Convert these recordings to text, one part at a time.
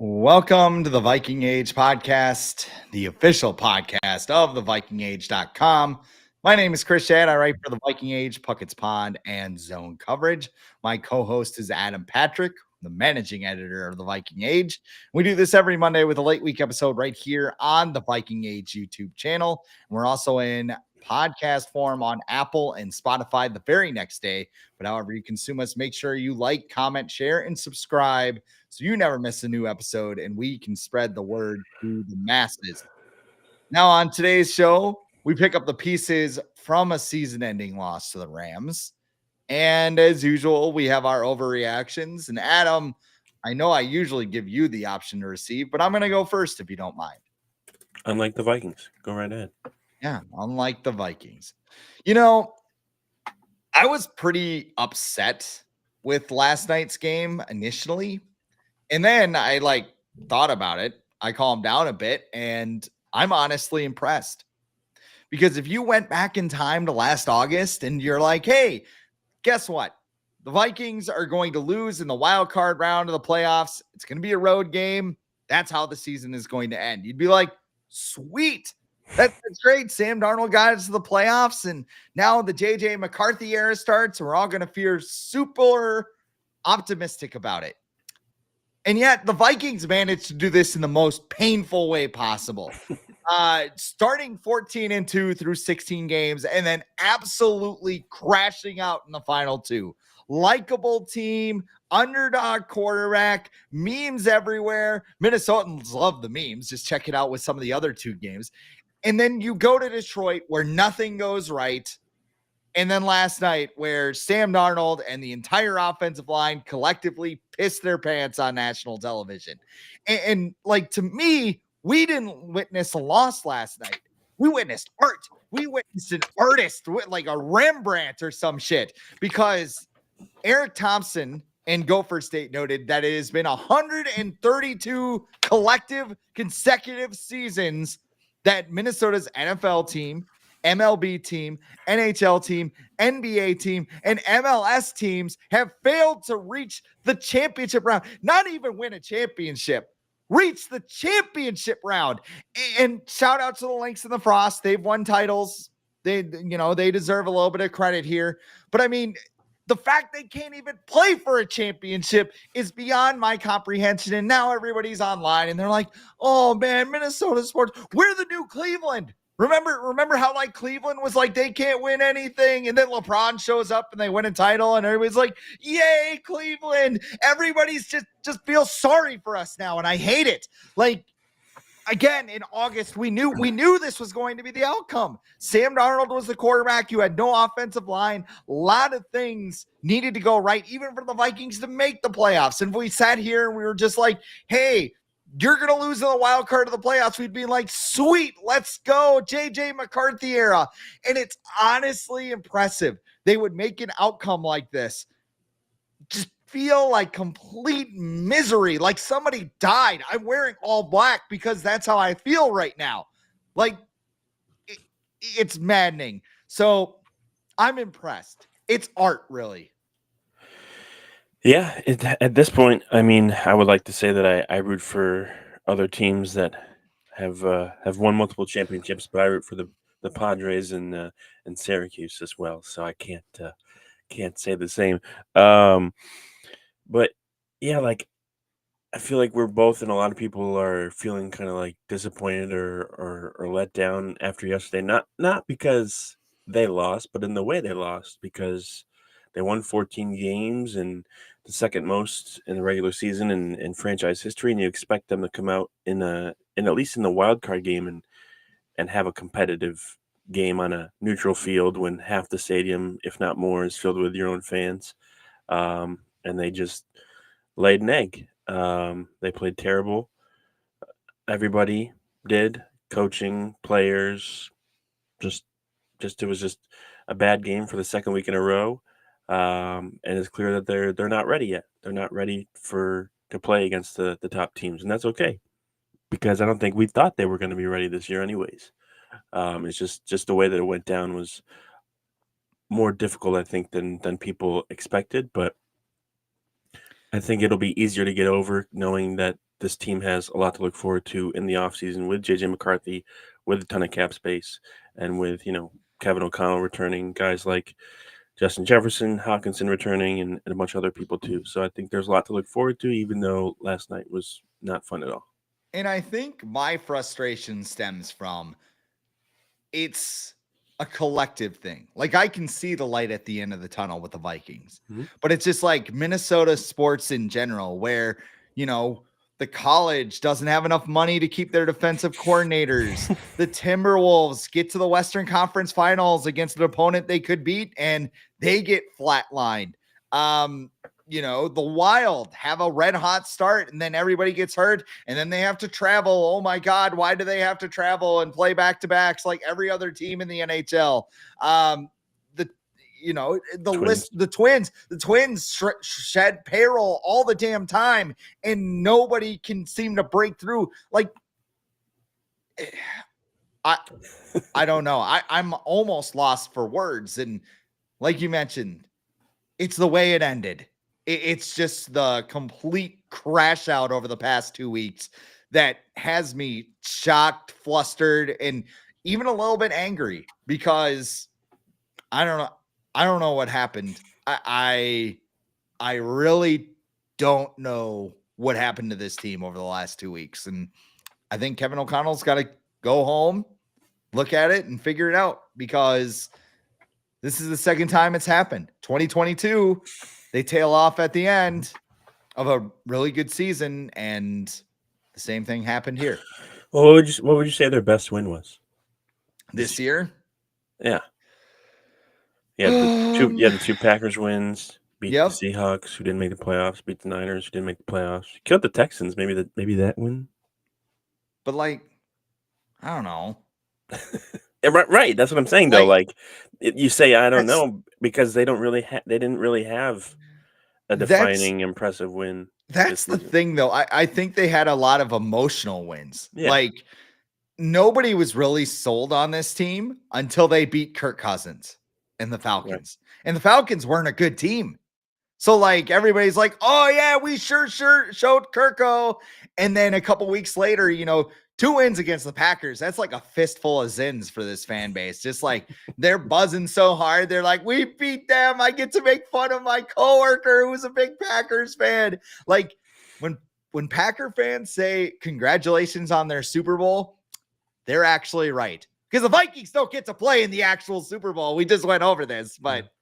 Welcome to the Viking Age podcast, the official podcast of the vikingage.com. My name is Chris Schad. I write for the Viking Age, Puckett's Pond, and Zone Coverage. My co-host is Adam Patrick, the managing editor of the Viking Age. We do this every Monday with a late week episode right here on the Viking Age YouTube channel. We're also in podcast form on Apple and Spotify the very next day. But however you consume us, make sure you like, comment, share, and subscribe so you never miss a new episode and we can spread the word to the masses. Now, on today's show, we pick up the pieces from a season-ending loss to the Rams. And as usual, we have our overreactions. And Adam, I know I usually give you the option to receive, but I'm going to go first if you don't mind. Unlike the Vikings. Go right ahead. Yeah, unlike the Vikings. You know, I was pretty upset with last night's game initially. And then I thought about it. I calmed down a bit and I'm honestly impressed. Because if you went back in time to last August and you're like, hey, guess what? The Vikings are going to lose in the wild card round of the playoffs. It's going to be a road game. That's how the season is going to end. You'd be like, sweet. That's great. Sam Darnold got us to the playoffs. And now the JJ McCarthy era starts. And we're all going to feel super optimistic about it. And yet the Vikings managed to do this in the most painful way possible. Starting 14-2 through 16 games and then absolutely crashing out in the final two. Likeable team, underdog quarterback, memes everywhere. Minnesotans love the memes. Just check it out with some of the other two games. And then you go to Detroit where nothing goes right. And then last night where Sam Darnold and the entire offensive line collectively pissed their pants on national television. And to me, we didn't witness a loss last night. We witnessed art. We witnessed an artist with like a Rembrandt or some shit, because Eric Thompson and Gopher State noted that it has been 132 collective consecutive seasons that Minnesota's NFL team, MLB team, NHL team, NBA team, and MLS teams have failed to reach the championship round. Not even win a championship. Reach the championship round. And shout out to the Lynx and the Frost. They've won titles. They deserve a little bit of credit here. But I mean, the fact they can't even play for a championship is beyond my comprehension. And now everybody's online and they're like, oh man, Minnesota sports, we're the new Cleveland. Remember how Cleveland was like, they can't win anything. And then LeBron shows up and they win a title and everybody's like, yay, Cleveland. Everybody's just feels sorry for us now. And I hate it. Again, in August, we knew this was going to be the outcome. Sam Darnold was the quarterback. You had no offensive line. A lot of things needed to go right, even for the Vikings to make the playoffs. And if we sat here and we were just like, hey, you're going to lose in the wild card of the playoffs, we'd be like, sweet, let's go, JJ McCarthy era. And it's honestly impressive. They would make an outcome like this just feel like complete misery, like somebody died. I'm wearing all black because that's how I feel right now. It's maddening. So I'm impressed. It's art, really. Yeah, at this point, I mean, I would like to say that I root for other teams that have won multiple championships, but I root for the Padres and Syracuse as well. So I can't say the same. But yeah, I feel like we're both, and a lot of people are feeling kind of disappointed or let down after yesterday. Not because they lost, but in the way they lost, because they won 14 games and the second most in the regular season in franchise history, and you expect them to come out in at least in the wild card game and have a competitive game on a neutral field when half the stadium, if not more, is filled with your own fans. And they just laid an egg. They played terrible. Everybody did. Coaching, players, just it was just a bad game for the second week in a row. And it's clear that they're not ready yet. They're not ready to play against the top teams, and that's okay, because I don't think we thought they were going to be ready this year anyways. It's just the way that it went down was more difficult, I think, than people expected, but I think it'll be easier to get over knowing that this team has a lot to look forward to in the offseason with JJ McCarthy, with a ton of cap space, and with Kevin O'Connell returning, guys like Justin Jefferson, Hawkinson returning, and a bunch of other people too. So I think there's a lot to look forward to, even though last night was not fun at all. And I think my frustration stems from it's a collective thing. Like I can see the light at the end of the tunnel with the Vikings, but it's just like Minnesota sports in general, where, the college doesn't have enough money to keep their defensive coordinators. The Timberwolves get to the Western Conference Finals against an opponent they could beat, and they get flatlined. The Wild have a red hot start, and then everybody gets hurt, and then they have to travel. Oh my God, why do they have to travel and play back-to-backs like every other team in the NHL? The twins shed payroll all the damn time, and nobody can seem to break through. Like, I don't know. I'm almost lost for words. And like you mentioned, it's the way it ended. It's just the complete crash out over the past 2 weeks that has me shocked, flustered, and even a little bit angry, because I don't know what happened. I really don't know what happened to this team over the last 2 weeks. And I think Kevin O'Connell's got to go home, look at it, and figure it out, because this is the second time it's happened. 2022, they tail off at the end of a really good season, and the same thing happened here. Well, what would you say their best win was this year? Yeah. Yeah, the two Packers wins, beat the Seahawks, who didn't make the playoffs, beat the Niners, who didn't make the playoffs, killed the Texans. Maybe that win. But I don't know. Right, that's what I'm saying though. Like you say, I don't know, because they didn't really have a defining, impressive win. That's the thing, though. I think they had a lot of emotional wins. Yeah. Like nobody was really sold on this team until they beat Kirk Cousins and the Falcons. Right. And the Falcons weren't a good team. So everybody's like, oh yeah, we sure showed Kirko. And then a couple weeks later, 2 wins against the Packers. That's like a fistful of zins for this fan base. Just they're buzzing so hard. They're like, we beat them. I get to make fun of my coworker who's a big Packers fan. Like when Packer fans say congratulations on their Super Bowl, they're actually right. Because the Vikings don't get to play in the actual Super Bowl. We just went over this, but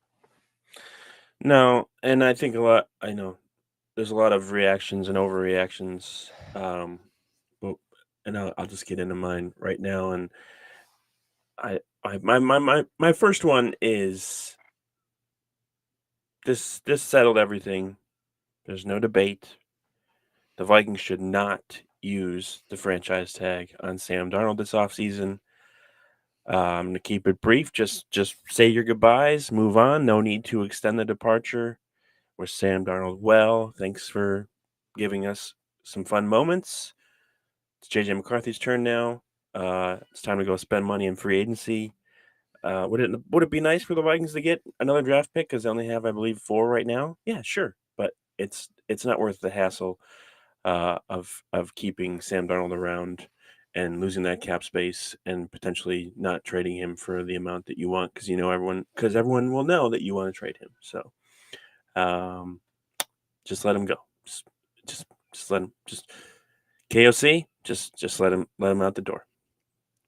no, and I think I know there's a lot of reactions and overreactions. And I'll just get into mine right now. And my first one is this settled everything. There's no debate. The Vikings should not use the franchise tag on Sam Darnold this offseason. I'm going to keep it brief. Just say your goodbyes, move on. No need to extend the departure. Wish Sam Darnold well. Thanks for giving us some fun moments. It's JJ McCarthy's turn now. It's time to go spend money in free agency. Would it be nice for the Vikings to get another draft pick, because they only have, I believe, 4 right now? Yeah, sure, but it's not worth the hassle of keeping Sam Darnold around and losing that cap space and potentially not trading him for the amount that you want, because everyone will know that you want to trade him. So, just let him go. Just let him. Just KOC. Just let him out the door.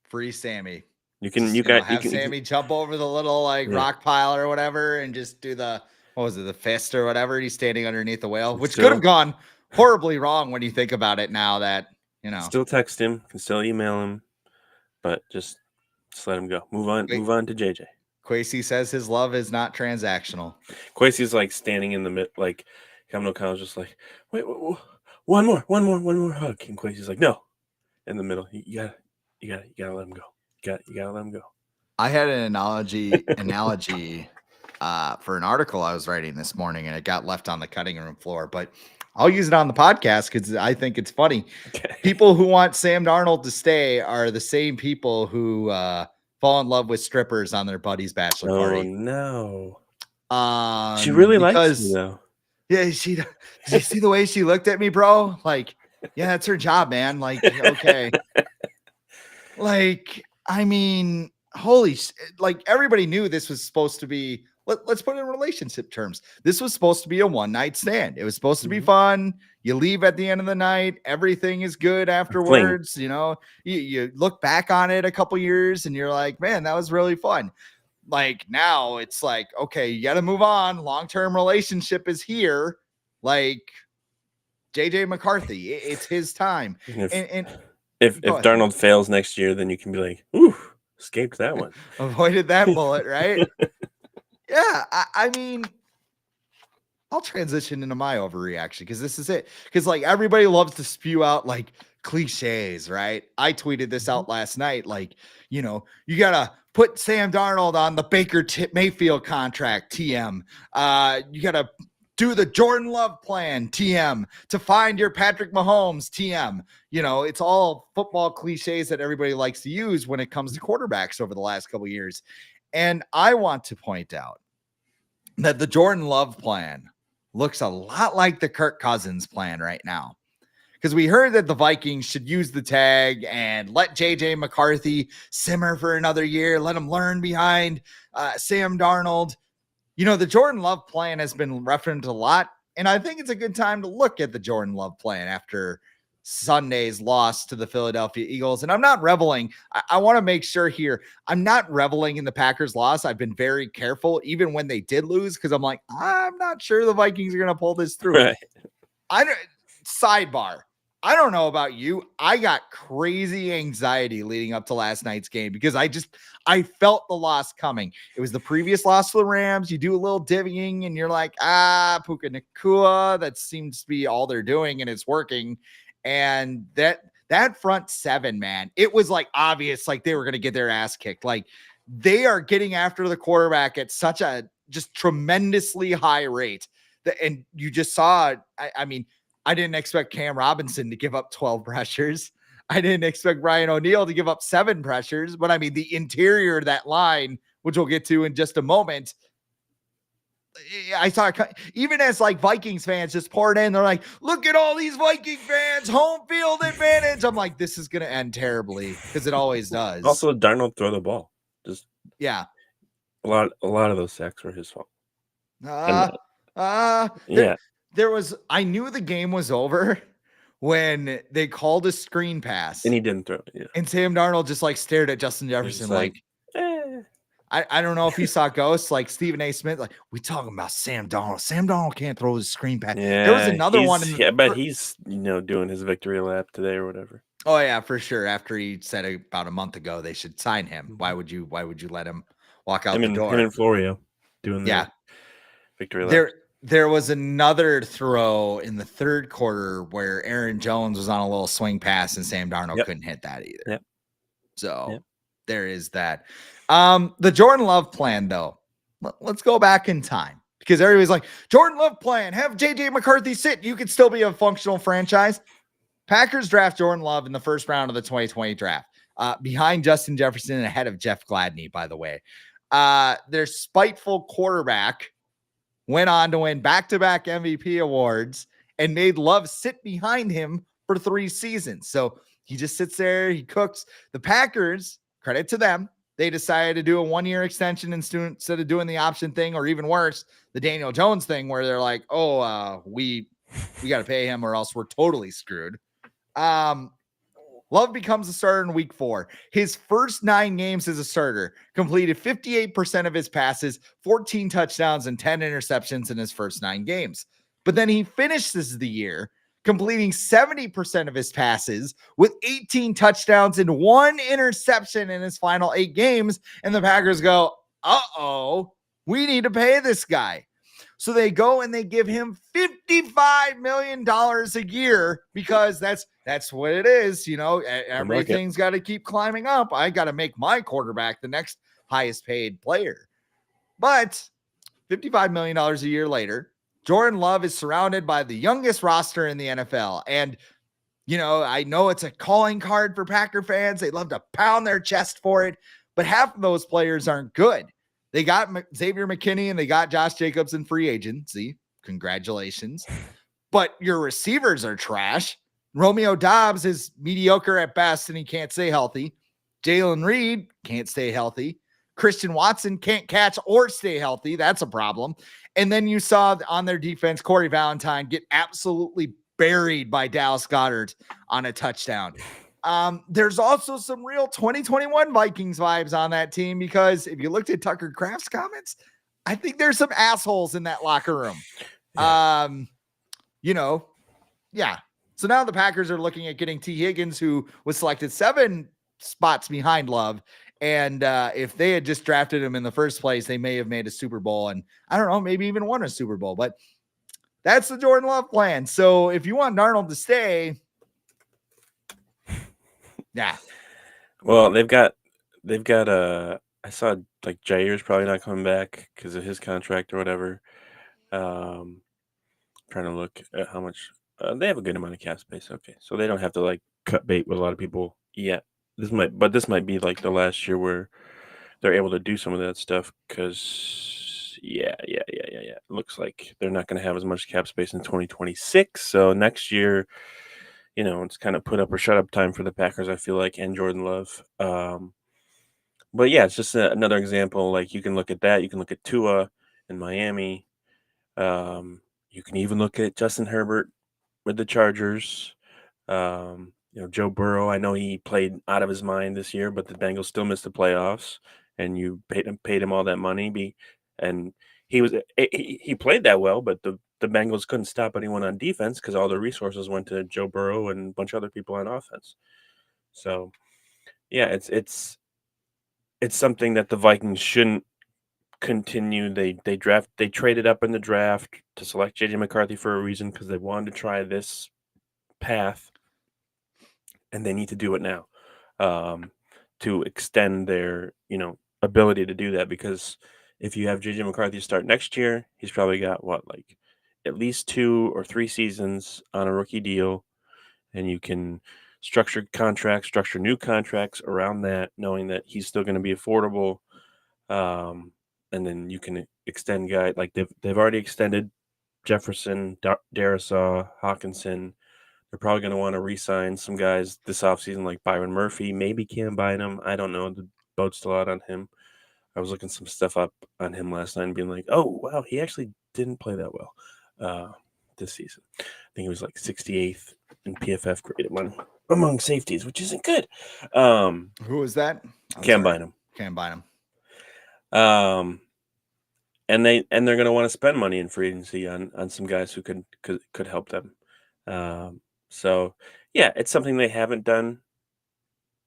Free Sammy. You can have Sammy jump over the little rock pile or whatever, and just do the fist or whatever. He's standing underneath the whale, which could have gone horribly wrong when you think about it now that Still text him, can still email him, but just let him go. Move on to JJ. Kwesi says his love is not transactional. Kwesi's standing in the mid, Kevin O'Connell's just wait, one more hug, and Kwesi's no, in the middle. You gotta let him go. You gotta let him go. I had an analogy for an article I was writing this morning, and it got left on the cutting room floor, but I'll use it on the podcast because I think it's funny. Okay. People who want Sam Darnold to stay are the same people who fall in love with strippers on their buddy's bachelor party. Oh, no. She really likes me, though. Yeah, did you see the way she looked at me, bro? Yeah, that's her job, man. Like, okay. Like, I mean, like everybody knew this was supposed to be, let's put it in relationship terms. This was supposed to be a one-night stand. It was supposed to be fun. You leave at the end of the night. Everything is good afterwards. You know, you look back on it a couple years and you're like, man, that was really fun. Like now it's like, okay, you got to move on. Long-term relationship is here. Like JJ McCarthy, it's his time. And if go ahead. Darnold fails next year, then you can be like, ooh, escaped that one. Avoided that bullet, right? Yeah, I mean, I'll transition into my overreaction because this is it. Because like everybody loves to spew out like cliches, right? I tweeted this out last night. Like, you know, you gotta put Sam Darnold on the Baker Mayfield contract, TM. You gotta do the Jordan Love plan, TM, to find your Patrick Mahomes, TM. You know, it's all football cliches that everybody likes to use when it comes to quarterbacks over the last couple of years. And I want to point out that the Jordan Love plan looks a lot like the Kirk Cousins plan right now. Because we heard that the Vikings should use the tag and let JJ McCarthy simmer for another year, let him learn behind Sam Darnold. You know, the Jordan Love plan has been referenced a lot, and I think it's a good time to look at the Jordan Love plan after Sunday's loss to the Philadelphia Eagles. And I'm not reveling. I want to make sure here, I'm not reveling in the Packers' loss. I've been very careful, even when they did lose, because I'm like, I'm not sure the Vikings are going to pull this through. Right. Sidebar. I don't know about you. I got crazy anxiety leading up to last night's game because I felt the loss coming. It was the previous loss to the Rams. You do a little divvying and you're like, Puka Nacua. That seems to be all they're doing and it's working. And that front seven, man, it was like obvious, like they were going to get their ass kicked. Like they are getting after the quarterback at such a just tremendously high rate. And you just saw, I mean, I didn't expect Cam Robinson to give up 12 pressures. I didn't expect Ryan O'Neal to give up 7 pressures. But I mean, the interior of that line, which we'll get to in just a moment, I saw even as like Vikings fans just poured in, they're like, look at all these Viking fans, home field advantage. I'm like, this is going to end terribly because it always does. Also, Darnold throw the ball. Just yeah. A lot of those sacks were his fault. Yeah. There was, I knew the game was over when they called a screen pass. And he didn't throw it. Yeah. And Sam Darnold just like stared at Justin Jefferson like I don't know if he saw ghosts like Stephen A. Smith. Like, we talking about Sam Darnold. Sam Darnold can't throw his screen pass. Yeah, there was another one. But he's, doing his victory lap today or whatever. Oh, yeah, for sure. After he said about a month ago they should sign him. Why would you let him walk out the door? Him and Florio doing the victory lap. There was another throw in the third quarter where Aaron Jones was on a little swing pass and Sam Darnold couldn't hit that either. Yep. So there is that. The Jordan Love plan, though, let's go back in time because everybody's like, Jordan Love plan, have JJ McCarthy sit. You could still be a functional franchise. Packers draft Jordan Love in the first round of the 2020 draft, behind Justin Jefferson and ahead of Jeff Gladney, by the way. Their spiteful quarterback went on to win back-to-back MVP awards and made Love sit behind him for 3 seasons. So he just sits there, he cooks. The Packers, credit to them, they decided to do a 1-year extension instead of doing the option thing, or even worse, the Daniel Jones thing, where they're like, we got to pay him or else we're totally screwed. Love becomes a starter in week 4. His first 9 games as a starter completed 58% of his passes, 14 touchdowns, and 10 interceptions in his first 9 games. But then he finishes the year completing 70% of his passes with 18 touchdowns and 1 interception in his final 8 games. And the Packers go, we need to pay this guy. So they go and they give him $55 million a year because that's what it is. Everything's got to keep climbing up. I got to make my quarterback the next highest paid player. But $55 million a year later, Jordan Love is surrounded by the youngest roster in the NFL. And, I know it's a calling card for Packer fans. They love to pound their chest for it, but half of those players aren't good. They got Xavier McKinney and they got Josh Jacobs in free agency. Congratulations. But your receivers are trash. Romeo Dobbs is mediocre at best and he can't stay healthy. Jalen Reed can't stay healthy. Christian Watson can't catch or stay healthy. That's a problem. And then you saw on their defense, Corey Valentine get absolutely buried by Dallas Goedert on a touchdown. There's also some real 2021 Vikings vibes on that team because if you looked at Tucker Kraft's comments, I think there's some assholes in that locker room. Yeah. Yeah. So now the Packers are looking at getting T. Higgins, who was selected 7 spots behind Love. And if they had just drafted him in the first place, they may have made a Super Bowl and I don't know, maybe even won a Super Bowl. But that's the Jordan Love plan. So if you want Darnold to stay, yeah. Well, they've got I saw like Jair's probably not coming back because of his contract or whatever. Trying to look at how much they have a good amount of cap space. Okay, so they don't have to like cut bait with a lot of people yet. This might be like the last year where they're able to do some of that stuff because it looks like they're not going to have as much cap space in 2026. So next year, it's kind of put up or shut up time for the Packers. I feel like and Jordan Love. But yeah, it's just another example. Like you can look at that. You can look at Tua in Miami. You can even look at Justin Herbert with the Chargers. Joe Burrow. I know he played out of his mind this year, but the Bengals still missed the playoffs, and you paid him all that money. And he played that well, but the Bengals couldn't stop anyone on defense because all the resources went to Joe Burrow and a bunch of other people on offense. So yeah, it's something that the Vikings shouldn't continue. They traded up in the draft to select JJ McCarthy for a reason because they wanted to try this path, and they need to do it now to extend their ability to do that. Because if you have JJ McCarthy start next year, he's probably got like at least 2 or 3 seasons on a rookie deal, and you can structure new contracts around that, knowing that he's still going to be affordable. And then you can extend guys like they've already extended Jefferson, Darisaw, Hawkinson. They're probably going to want to re-sign some guys this offseason like Byron Murphy, maybe Cam Bynum. I don't know. The boat's still out on him. I was looking some stuff up on him last night and being like, oh, wow, he actually didn't play that well this season. I think he was like 68th in PFF grade among safeties, which isn't good. Who was that? Cam Bynum. Cam Bynum. And they're going to want to spend money in free agency on some guys who could help them. So yeah, it's something they haven't done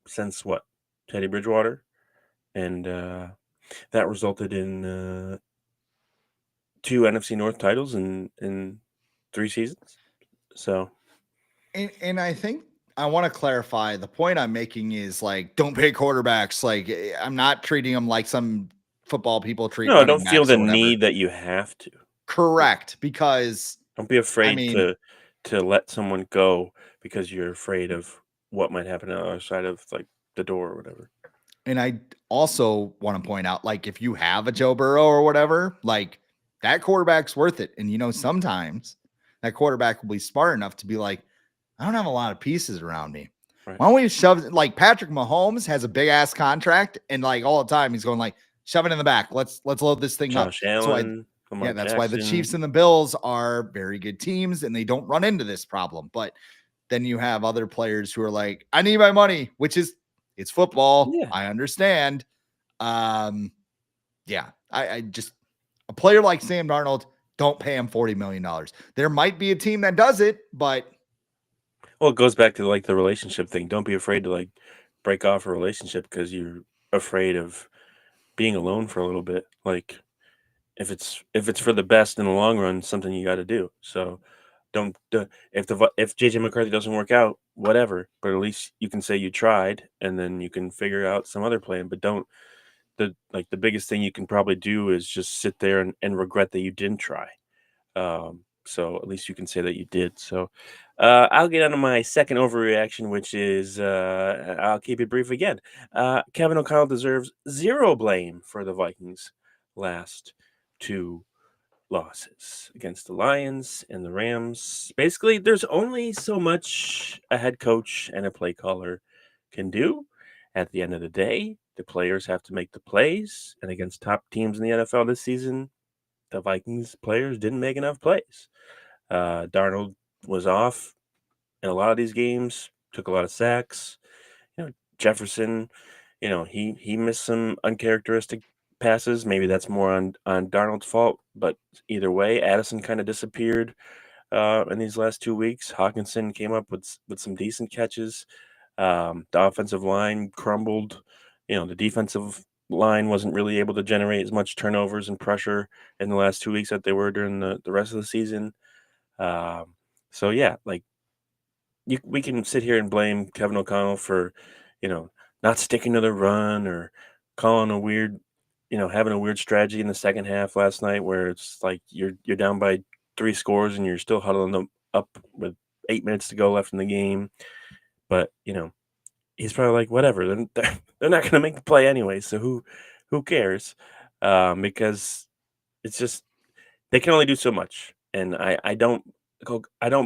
since Teddy Bridgewater, and that resulted in 2 NFC North titles in 3 seasons. So, and I think I want to clarify the point I'm making is like, don't pay quarterbacks. Like I'm not treating them like some football people treat. No, running don't feel backs the or whatever. need that you have to. Correct, because don't be afraid to let someone go because you're afraid of what might happen on the other side of like the door or whatever. And I also want to point out, like, if you have a Joe Burrow or whatever, like that quarterback's worth it. And sometimes that quarterback will be smart enough to be like, I don't have a lot of pieces around me. Right. Why don't we shove like Patrick Mahomes has a big ass contract and like all the time he's going like shove it in the back. Let's load this thing Josh up. Allen, that's why the Chiefs and the Bills are very good teams and they don't run into this problem. But then you have other players who are like, I need my money, which is it's football. Yeah. I understand. I just a player like Sam Darnold, don't pay him $40 million. There might be a team that does it, but it goes back to like the relationship thing. Don't be afraid to like break off a relationship because you're afraid of being alone for a little bit. Like if it's for the best in the long run, something you got to do. So if JJ McCarthy doesn't work out, whatever, but at least you can say you tried and then you can figure out some other plan. But the biggest thing you can probably do is just sit there and regret that you didn't try. So at least you can say that you did. So I'll get on to my second overreaction, which is I'll keep it brief again. Kevin O'Connell deserves 0 blame for the Vikings' last 2 losses against the Lions and the Rams. Basically, there's only so much a head coach and a play caller can do. At the end of the day, the players have to make the plays. And against top teams in the NFL this season, the Vikings players didn't make enough plays. Darnold was off in a lot of these games, took a lot of sacks. Jefferson, he missed some uncharacteristic passes. Maybe that's more on Darnold's fault, but either way, Addison kind of disappeared in these last 2 weeks. Hawkinson came up with some decent catches. The offensive line crumbled. The defensive line wasn't really able to generate as much turnovers and pressure in the last 2 weeks that they were during the rest of the season. So yeah, like we can sit here and blame Kevin O'Connell for, not sticking to the run or calling a weird, having a weird strategy in the second half last night where it's like you're down by 3 scores and you're still huddling them up with 8 minutes to go left in the game. But he's probably like, whatever. They're not going to make the play anyway, so who cares? Because it's just they can only do so much, and I don't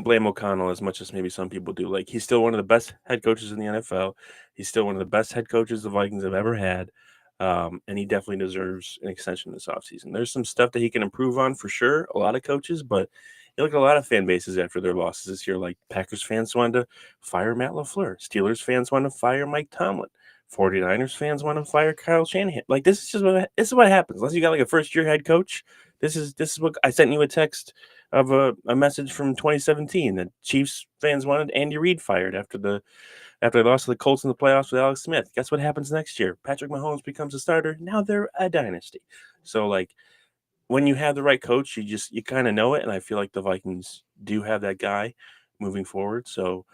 blame O'Connell as much as maybe some people do. Like, he's still one of the best head coaches in the NFL. He's still one of the best head coaches the Vikings have ever had, and he definitely deserves an extension this offseason. There's some stuff that he can improve on for sure, a lot of coaches, but you look at a lot of fan bases after their losses this year, like Packers fans wanted to fire Matt LaFleur. Steelers fans want to fire Mike Tomlin. 49ers fans want to fire Kyle Shanahan. Like, this is what happens. Unless you got like a first-year head coach, this is what I sent you a text of a message from 2017 that Chiefs fans wanted Andy Reid fired after they lost to the Colts in the playoffs with Alex Smith. Guess what happens next year? Patrick Mahomes becomes a starter. Now they're a dynasty. So, like, when you have the right coach, you kind of know it, and I feel like the Vikings do have that guy moving forward. So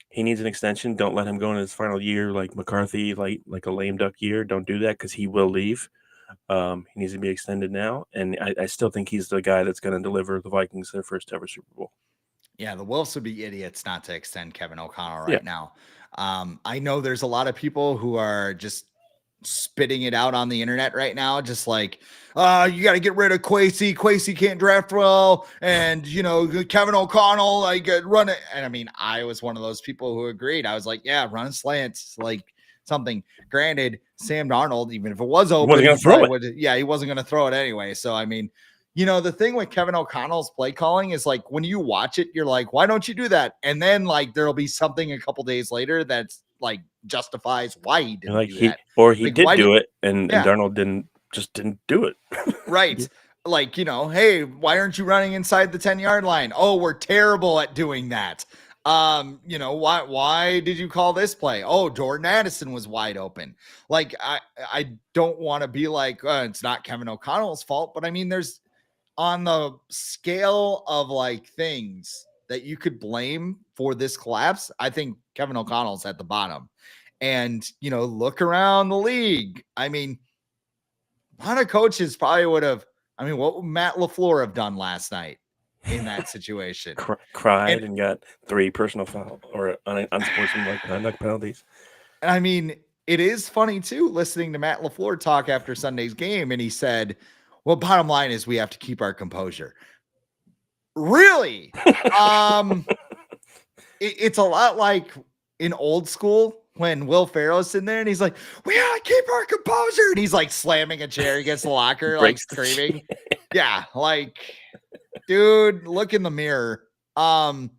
he needs an extension. Don't let him go in his final year like McCarthy, like a lame duck year. Don't do that because he will leave. He needs to be extended now, and I still think he's the guy that's going to deliver the Vikings their first ever Super Bowl. Yeah, the Wolves would be idiots not to extend Kevin O'Connell right now. I know there's a lot of people who are just spitting it out on the internet right now, just like, you got to get rid of Kwesi. Kwesi can't draft well, and Kevin O'Connell, like, run it. And I mean, I was one of those people who agreed. I was like, yeah, run slants, like something. Granted, Sam Darnold, even if it was open, he wasn't going to throw it. He wasn't going to throw it anyway. So I mean, the thing with Kevin O'Connell's play calling is like when you watch it, you're like, why don't you do that? And then like there'll be something a couple days later that's like justifies why he didn't do that. Or he did do it, and Darnold didn't do it. Right. Like, hey, why aren't you running inside the 10-yard line? Oh, we're terrible at doing that. Why did you call this play? Oh, Jordan Addison was wide open. Like, I don't want to be like, it's not Kevin O'Connell's fault, but I mean, there's on the scale of like things that you could blame for this collapse, I think Kevin O'Connell's at the bottom. And, look around the league. I mean, a lot of coaches probably would have, what would Matt LaFleur have done last night in that situation? Cried and got 3 personal foul or unsportsmanlike conduct penalties. I mean, it is funny too, listening to Matt LaFleur talk after Sunday's game. And he said, well, bottom line is we have to keep our composure. Really? It's a lot like in old school when Will Ferrell's in there and he's like, we gotta keep our composure. And he's like slamming a chair against the locker, like screaming. Yeah, like, dude, look in the mirror. Kevin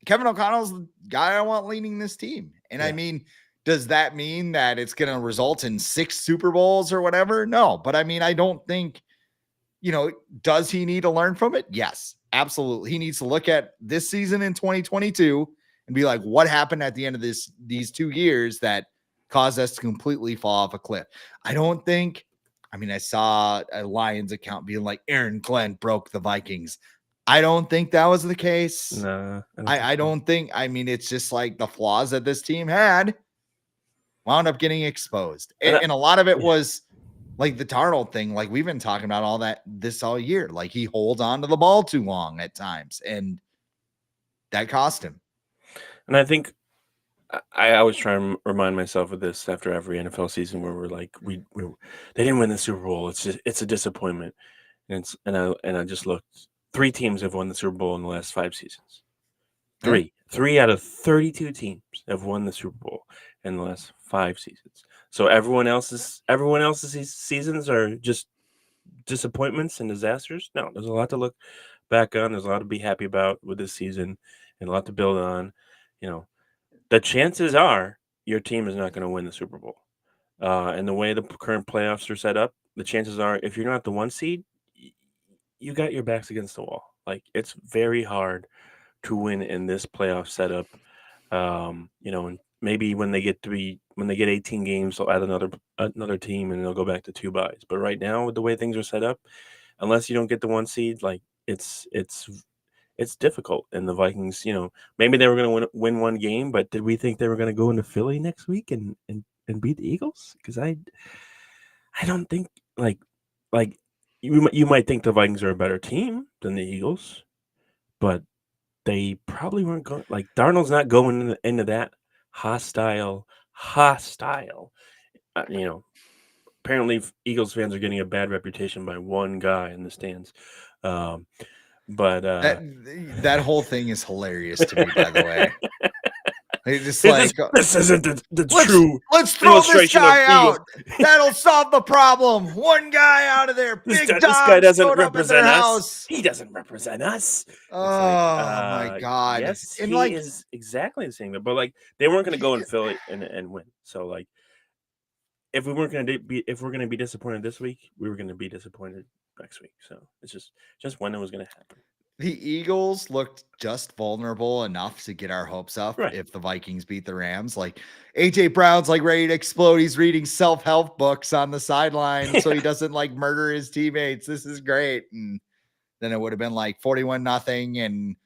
O'Connell's the guy I want leading this team. And I mean, does that mean that it's going to result in 6 Super Bowls or whatever? No, but I mean, I don't think, does he need to learn from it? Yes, absolutely. He needs to look at this season in 2022 and be like, what happened at the end of these 2 years that caused us to completely fall off a cliff? I don't think, I saw a Lions account being like, Aaron Glenn broke the Vikings. I don't think that was the case. No, I don't think, it's just like the flaws that this team had wound up getting exposed. And a lot of it was like the Darnold thing. Like we've been talking about all year. Like he holds on to the ball too long at times, and that cost him. And I think I always try and remind myself of this after every NFL season where we're like, they didn't win the Super Bowl. It's a disappointment. and I just looked. 3 teams have won the Super Bowl in the last 5 seasons. Yeah. 3 out of 32 teams have won the Super Bowl in the last 5 seasons. So everyone else's seasons are just disappointments and disasters. No, there's a lot to look back on. There's a lot to be happy about with this season, and a lot to build on. You know, the chances are your team is not going to win the Super Bowl. And the way the current playoffs are set up, the chances are if you're not the 1 seed, you got your backs against the wall. Like, it's very hard to win in this playoff setup. And maybe when they get 18 games, they'll add another team and they'll go back to 2 byes. But right now, with the way things are set up, unless you don't get the 1 seed, like it's difficult. And the Vikings, maybe they were going to win 1 game, but did we think they were going to go into Philly next week and beat the Eagles? Because I don't think like you might think the Vikings are a better team than the Eagles, but they probably weren't going. Like, Darnold's not going into that hostile. Apparently Eagles fans are getting a bad reputation by one guy in the stands. But that whole thing is hilarious to me, by the way. It's just this isn't the true. Let's throw this guy out. That'll solve the problem. One guy out of there. This guy doesn't represent us. House. He doesn't represent us. Oh my God. Yes, and he is exactly the same. But like, they weren't going to go in Philly and win. So like, if we're going to be disappointed this week, we were going to be disappointed next week. So it's just when it was going to happen. The Eagles looked just vulnerable enough to get our hopes up if the Vikings beat the Rams. Like, AJ Brown's like ready to explode. He's reading self-help books on the sideline so he doesn't like murder his teammates. This is great. And then it would have been like 41-0. And,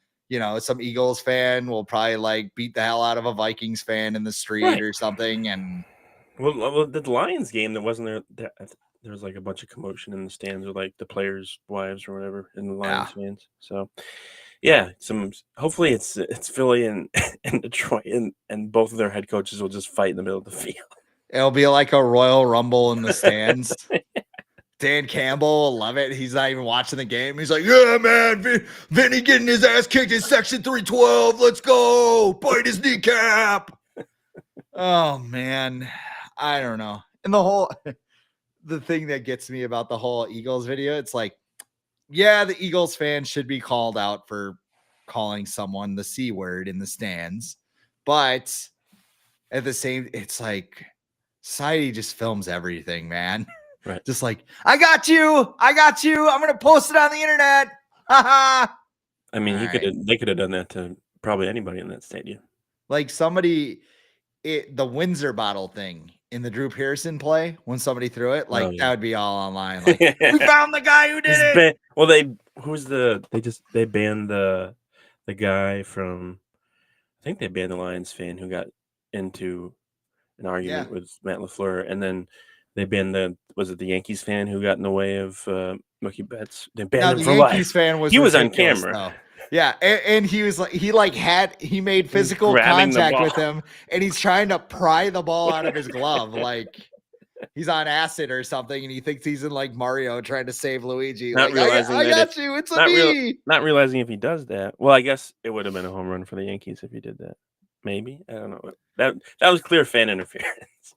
some Eagles fan will probably like beat the hell out of a Vikings fan in the street or something. And well, the Lions game, there wasn't there was like a bunch of commotion in the stands with like the players' wives or whatever, and the Lions fans. So yeah, hopefully it's Philly and Detroit, and both of their head coaches will just fight in the middle of the field. It'll be like a Royal Rumble in the stands. Dan Campbell will love it. He's not even watching the game. He's like, yeah, man, Vinny getting his ass kicked in section 312. Let's go. Bite his kneecap. Oh, man. I don't know. And the thing that gets me about the whole Eagles video, it's like, yeah, the Eagles fans should be called out for calling someone the C word in the stands. But at the same, it's like society just films everything, man. Right. Just like, I got you. I'm going to post it on the internet. I mean, they could have done that to probably anybody in that stadium. Like the Windsor bottle thing in the Drew Pearson play, when somebody threw it, that would be all online. Like, we found the guy who did it. Well, they banned the guy from, I think they banned the Lions fan who got into an argument with Matt LaFleur, and then they banned the Yankees fan who got in the way of Mookie Betts. They banned him for life. Yankees fan was on camera. Though. Yeah, and he was like, he made physical contact with him, and he's trying to pry the ball out of his glove, like he's on acid or something, and he thinks he's in like Mario trying to save Luigi. Not realizing I got you. It's me. Not realizing if he does that. Well, I guess it would have been a home run for the Yankees if he did that. Maybe, I don't know. That was clear fan interference.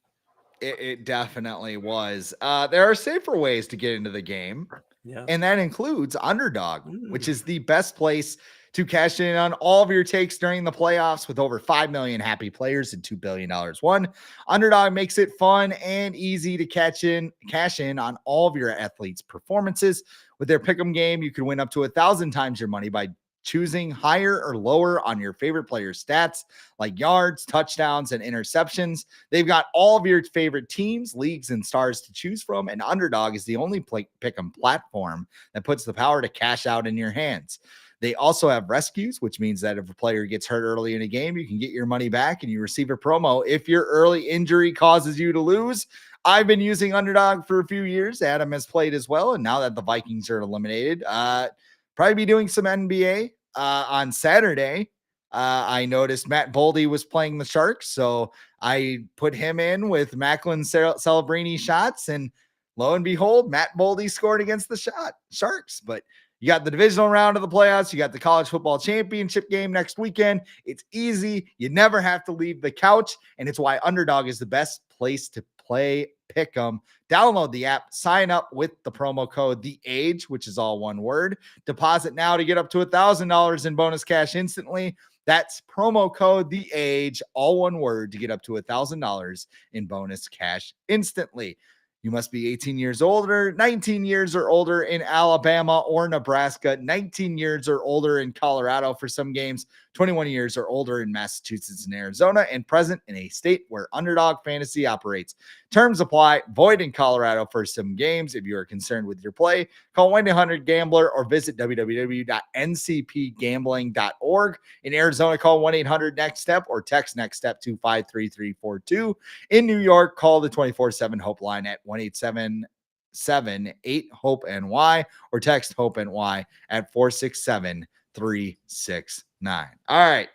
It definitely was. There are safer ways to get into the game. Yeah. And that includes Underdog, which is the best place to cash in on all of your takes during the playoffs. With over 5 million happy players and $2 billion won, Underdog makes it fun and easy to cash in on all of your athletes' performances. With their pick'em game, you can win up to 1,000 times your money by choosing higher or lower on your favorite players' stats like yards, touchdowns, and interceptions. They've got all of your favorite teams, leagues, and stars to choose from, and Underdog is the only pick'em platform that puts the power to cash out in your hands. They also have rescues, which means that if a player gets hurt early in a game, you can get your money back and you receive a promo if your early injury causes you to lose. I've been using Underdog for a few years. Adam has played as well, and now that the Vikings are eliminated, probably be doing some NBA. On Saturday, I noticed Matt Boldy was playing the Sharks, so I put him in with Macklin Celebrini shots, and lo and behold, Matt Boldy scored against the Sharks. But you got the divisional round of the playoffs. You got the college football championship game next weekend. It's easy. You never have to leave the couch. And it's why Underdog is the best place to play pick 'em. Download the app, sign up with the promo code The Age, which is all one word. Deposit now to get up to $1,000 in bonus cash instantly. That's promo code The Age, all one word, to get up to $1,000 in bonus cash instantly. You must be 18 years older, 19 years or older in Alabama or Nebraska, 19 years or older in Colorado for some games, 21 years or older in Massachusetts and Arizona, and present in a state where Underdog Fantasy operates. Terms apply. Void in Colorado for some games. If you are concerned with your play, call 1-800-GAMBLER or visit www.ncpgambling.org. In Arizona, call 1-800-NEXT-STEP or text NEXT STEP to 53342. In New York, call the 24/7 Hope line at 1-877-8-HOPE-NY or text HOPE-NY at 467-369. All right.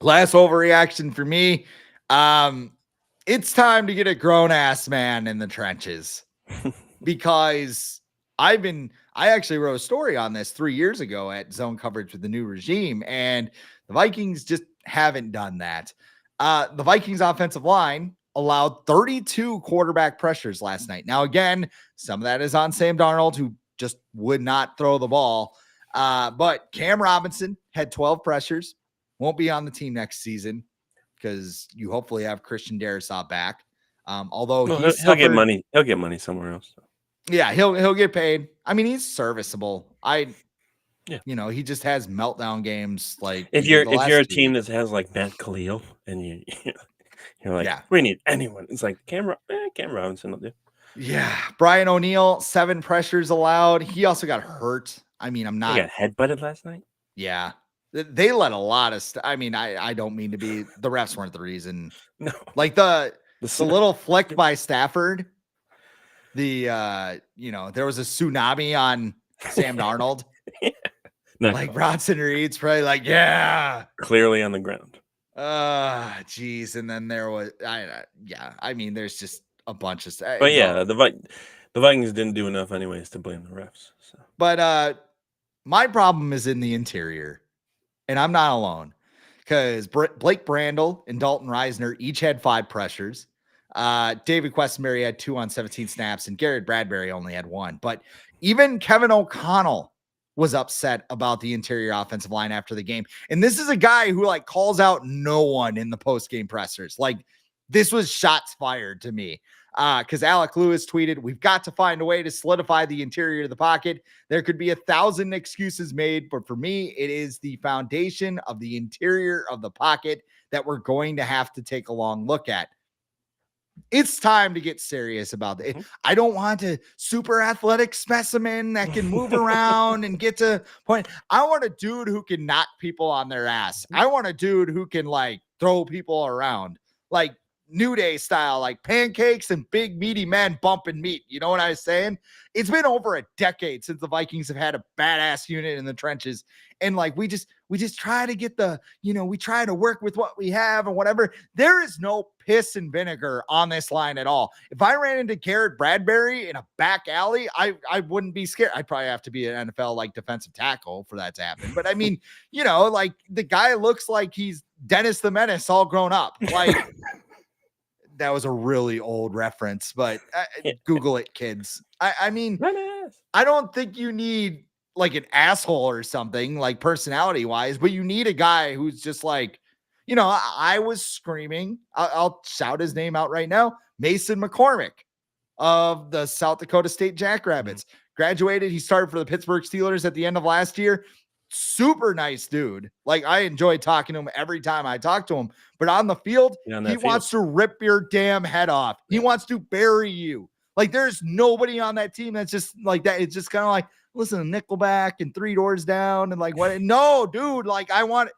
Last overreaction for me. It's time to get a grown-ass man in the trenches because I actually wrote a story on this 3 years ago at Zone Coverage with the new regime, and the Vikings just haven't done that. The Vikings offensive line allowed 32 quarterback pressures last night. Now, again, some of that is on Sam Darnold, who just would not throw the ball. But Cam Robinson had 12 pressures, won't be on the team next season because you hopefully have Christian Darrisaw back. Although he'll get money. He'll get money somewhere else. Yeah, he'll get paid. I mean, he's serviceable. He just has meltdown games. Like if you're a team that has like Matt Khalil and you're like, we need anyone. It's like Cam Robinson will do. Yeah, Brian O'Neill, 7 pressures allowed. He also got hurt. I mean, he got headbutted last night. Yeah, they let a lot of I mean, I don't mean to be. The refs weren't the reason. No, like the little flick by Stafford. There was a tsunami on Sam Darnold. Like Bronson Reed's probably like, clearly on the ground. Geez. And then there was, I mean, there's just a bunch of stuff. But yeah, the Vikings didn't do enough anyways to blame the refs. So. But my problem is in the interior, and I'm not alone because Blake Brandel and Dalton Reisner each had 5 pressures. David Questenberry had 2 on 17 snaps, and Garrett Bradbury only had 1. But even Kevin O'Connell was upset about the interior offensive line after the game. And this is a guy who like calls out no one in the post-game pressers. Like this was shots fired to me. Because Alec Lewis tweeted, "We've got to find a way to solidify the interior of the pocket. There could be 1,000 excuses made, but for me, it is the foundation of the interior of the pocket that we're going to have to take a long look at." It's time to get serious about it. I don't want a super athletic specimen that can move around and get to point. I want a dude who can knock people on their ass. I want a dude who can like throw people around like New Day style, like pancakes and big meaty men bumping meat. You know what I'm saying? It's been over a decade since the Vikings have had a badass unit in the trenches. And like, we just try to get we try to work with what we have and whatever. There is no piss and vinegar on this line at all. If I ran into Garrett Bradbury in a back alley, I wouldn't be scared. I'd probably have to be an NFL like defensive tackle for that to happen. But I mean, like the guy looks like he's Dennis the Menace all grown up. Like that was a really old reference, but Google it, kids. I mean, I don't think you need like an asshole or something like personality wise, but you need a guy who's just like, I was screaming. I'll shout his name out right now. Mason McCormick of the South Dakota State Jackrabbits. Graduated. He started for the Pittsburgh Steelers at the end of last year. Super nice dude. Like I enjoy talking to him every time I talk to him, but on the field, he wants to rip your damn head off. He wants to bury you. Like there's nobody on that team that's just like that. It's just kind of like, listen to Nickelback and Three Doors Down and like what? No, dude. Like I want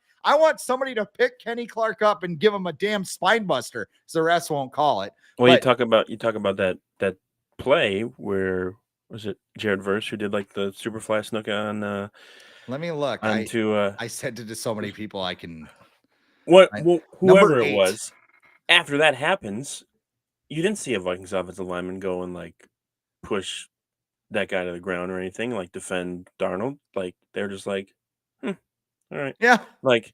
somebody to pick Kenny Clark up and give him a damn spine buster, so the rest won't call it. Well, you talk about that play where was it Jared Verse who did like the Superfly snook on? Let me look. I sent it to so many people. I can. Whoever it was, after that happens, you didn't see a Vikings offensive lineman go and like push that guy to the ground or anything, like defend Darnold. Like they're just like, all right. Yeah. Like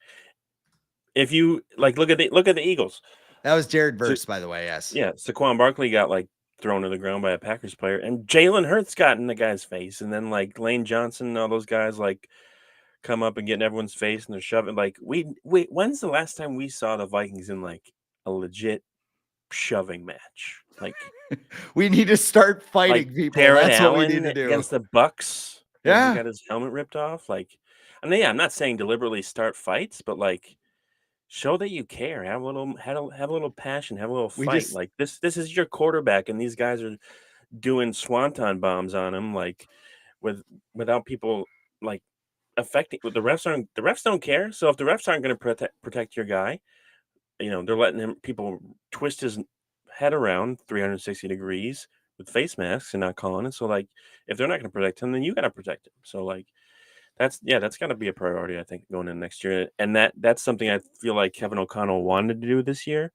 if you like look at the Eagles. That was Jared So, Verse, by the way. Yes. yeah, Saquon Barkley got like thrown to the ground by a Packers player, and Jalen Hurts got in the guy's face, and then like Lane Johnson and all those guys like come up and get in everyone's face, and they're shoving. Like when's the last time we saw the Vikings in like a legit shoving match? We need to start Like fighting people. Jared That's what we need Allen to do. against the Bucks when he Yeah. got his helmet ripped off. Like, I mean, yeah, I'm not saying deliberately start fights, but like show that you care. Have a little passion. Have a little We fight. just Like this is your quarterback, and these guys are doing swanton bombs on him, like without people like affecting. The refs don't care. So if the refs aren't going to protect your guy, they're letting people twist his head around 360 degrees with face masks and not calling it. So like if they're not going to protect him, then you got to protect him. So like that's got to be a priority, I think, going in next year. And that's something I feel like Kevin O'Connell wanted to do this year,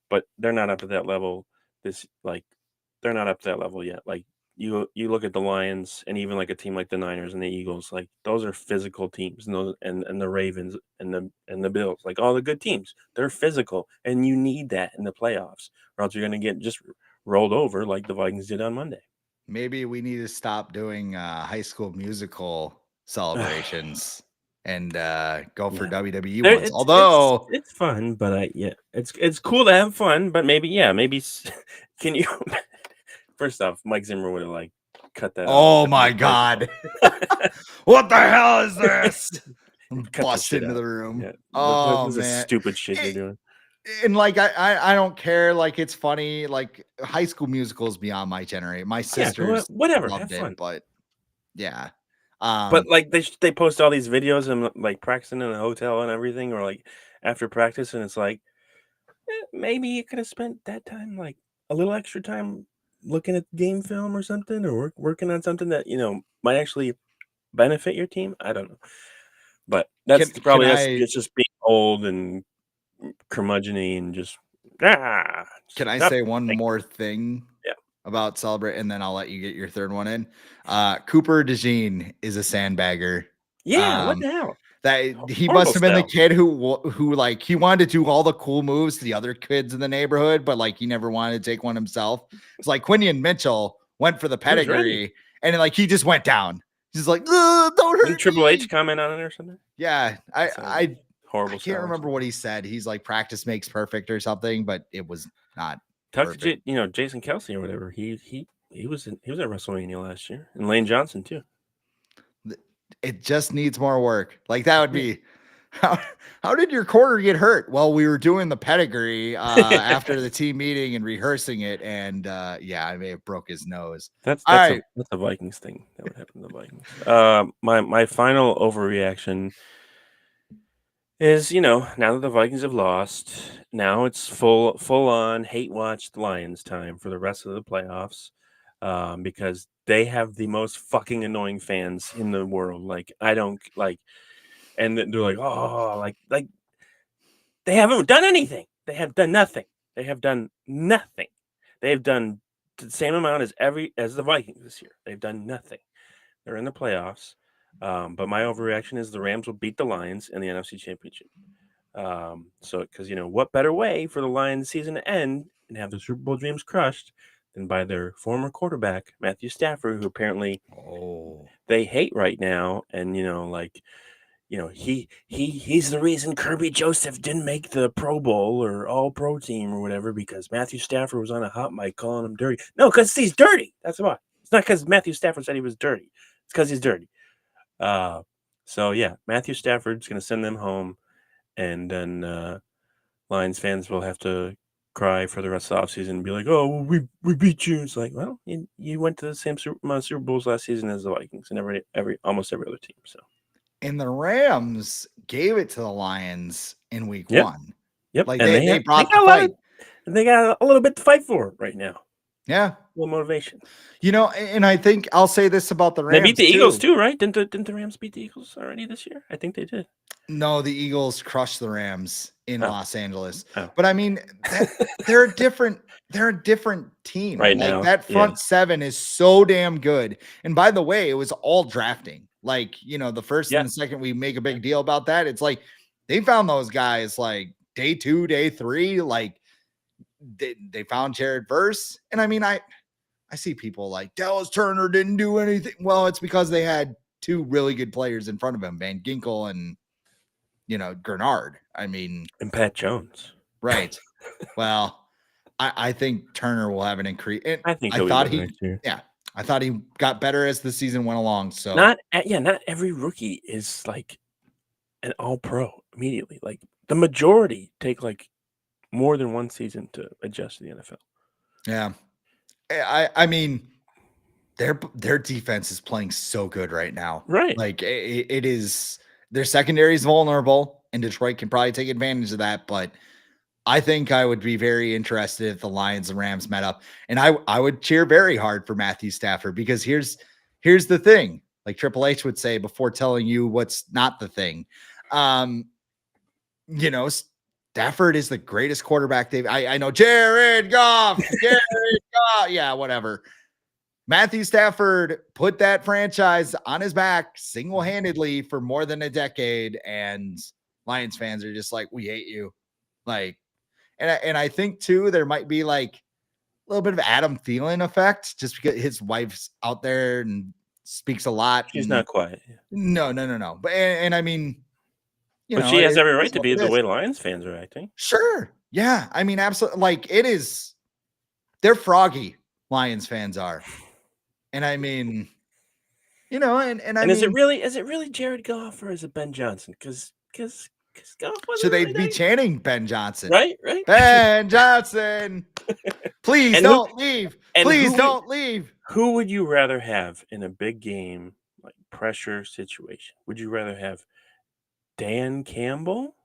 but they're not up to that level. They're not up to that level yet. Like you look at the Lions and even like a team like the Niners and the Eagles, like those are physical teams, and those and the Ravens and the Bills, like all the good teams, they're physical, and you need that in the playoffs, or else you're going to get just rolled over like the Vikings did on Monday. maybe we need to stop doing High School Musical celebrations and go for Yeah. WWE There, ones. Although, it's fun, but it's cool to have fun, but maybe can you? First off, Mike Zimmer would have like cut that off. oh my God, what the hell is this? Cut that Bust shit into out. the room. Yeah, Oh this is man, stupid shit you're doing. and like I don't care. Like it's funny. Like High School Musical is beyond my generation. My sisters Whatever, have loved it, fun. but yeah. But like they post all these videos and like practicing in a hotel and everything, or like after practice, and it's like maybe you could have spent that time like a little extra time looking at game film or something, or working on something that might actually benefit your team. I don't know, but that's Can probably us. I It's just being old and curmudgeon-y and just can I stop. say one more thing Yeah. about Celebrate, and then I'll let you get your third one in. Cooper DeJean is a sandbagger. Yeah, what the hell? That he Horrible must have been the style. kid who like he wanted to do all the cool moves to the other kids in the neighborhood, but like he never wanted to take one himself. It's like Quinion Mitchell went for the He was ready. pedigree, and like he just went down. He's like, don't hurt Didn't Triple me. H comment on it or something? Yeah, I Horrible. can't remember what he said. He's like practice makes perfect or something, but it was not Talk perfect. to Jason Kelsey or whatever. He was at WrestleMania last year, and Lane Johnson too. It just needs more work. Like that would be how did your corner get hurt? Well, we were doing the pedigree after the team meeting and rehearsing it, and I may have broke his nose. That's right. that's a Vikings thing that would happen to the Vikings. My final overreaction is now that the Vikings have lost, now it's full on hate watch the Lions time for the rest of the playoffs, because they have the most fucking annoying fans in the world. Like I don't like, and they're like, oh, like they haven't done anything. They have done nothing. They have done nothing. They have done the same amount as the Vikings this year. They've done nothing. They're in the playoffs. But my overreaction is the Rams will beat the Lions in the NFC Championship. So because what better way for the Lions season to end and have the Super Bowl dreams crushed than by their former quarterback Matthew Stafford, who apparently they hate right now, and he's the reason Kirby Joseph didn't make the Pro Bowl or All Pro team or whatever, because Matthew Stafford was on a hot mic calling him dirty. No, because he's dirty. That's why. It's not because Matthew Stafford said he was dirty. It's because he's dirty. So yeah, Matthew Stafford's going to send them home, and then Lions fans will have to cry for the rest of the offseason and be like, oh, well, we beat you. It's like, well, you went to the same amount of Super Bowls last season as the Vikings and almost every other team. So. And the Rams gave it to the Lions in week one. Yep. Like they brought the fight. And they got a little bit to fight for right now. Yeah. little motivation. And I think I'll say this about the They beat Rams the Eagles too. too, right? Didn't the Rams beat the Eagles already this year? I think they did. No, the Eagles crushed the Rams in Oh. Los Angeles. Oh. But I mean, they're a different team. Right Like now, that front seven is so damn good. And by the way, it was all drafting. Like, the first and the second we make a big deal about that. It's like they found those guys like day 2, day 3, like they found Jared Verse. And I mean, I see people like Dallas Turner didn't do anything. Well, it's because they had 2 really good players in front of him, Van Ginkel and Gernard. I mean, and Pat Jones. right. Well, I think Turner will have an increase. And I think I he'll be thought better next year. I thought he got better as the season went along. So not every rookie is like an all-pro immediately. Like the majority take like more than one season to adjust to the NFL. Yeah. I mean, their defense is playing so good right now. Right. Like it is, their secondary is vulnerable, and Detroit can probably take advantage of that. But I think I would be very interested if the Lions and Rams met up, and I would cheer very hard for Matthew Stafford, because here's the thing, like Triple H would say before telling you what's not the thing. Stafford is the greatest quarterback I know. Jared Goff, yeah, whatever. Matthew Stafford put that franchise on his back single-handedly for more than a decade, and Lions fans are just like, we hate you. Like, and I think too, there might be like a little bit of Adam Thielen effect, just because his wife's out there and speaks a lot. She's not quiet. No. But and I mean, but she has every right is to what be it the is. way Lions fans are acting. Sure. Yeah. I mean, absolutely. Like it is. They're froggy. Lions fans are. And I mean, and I mean, is it really Jared Goff or is it Ben Johnson? Because Goff wasn't should they really be chanting Ben Johnson? right? Ben Johnson. Please don't leave. Please don't leave. Who would you rather have in a big game, like pressure situation? Would you rather have Dan Campbell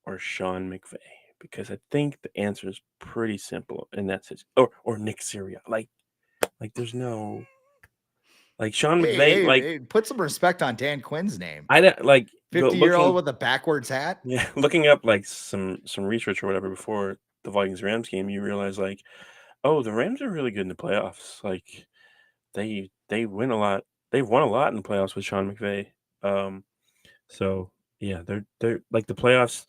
or Sean McVay? Because I think the answer is pretty simple, and that's it. Or Nick Sirianni. Like there's no like Sean McVay. Hey, put some respect on Dan Quinn's name. I don't like 50-year-old with a backwards hat. Yeah, looking up like some research or whatever before the Vikings Rams game, you realize like, oh, the Rams are really good in the playoffs. Like they win a lot. They've won a lot in the playoffs with Sean McVay. So yeah, they're like the playoffs.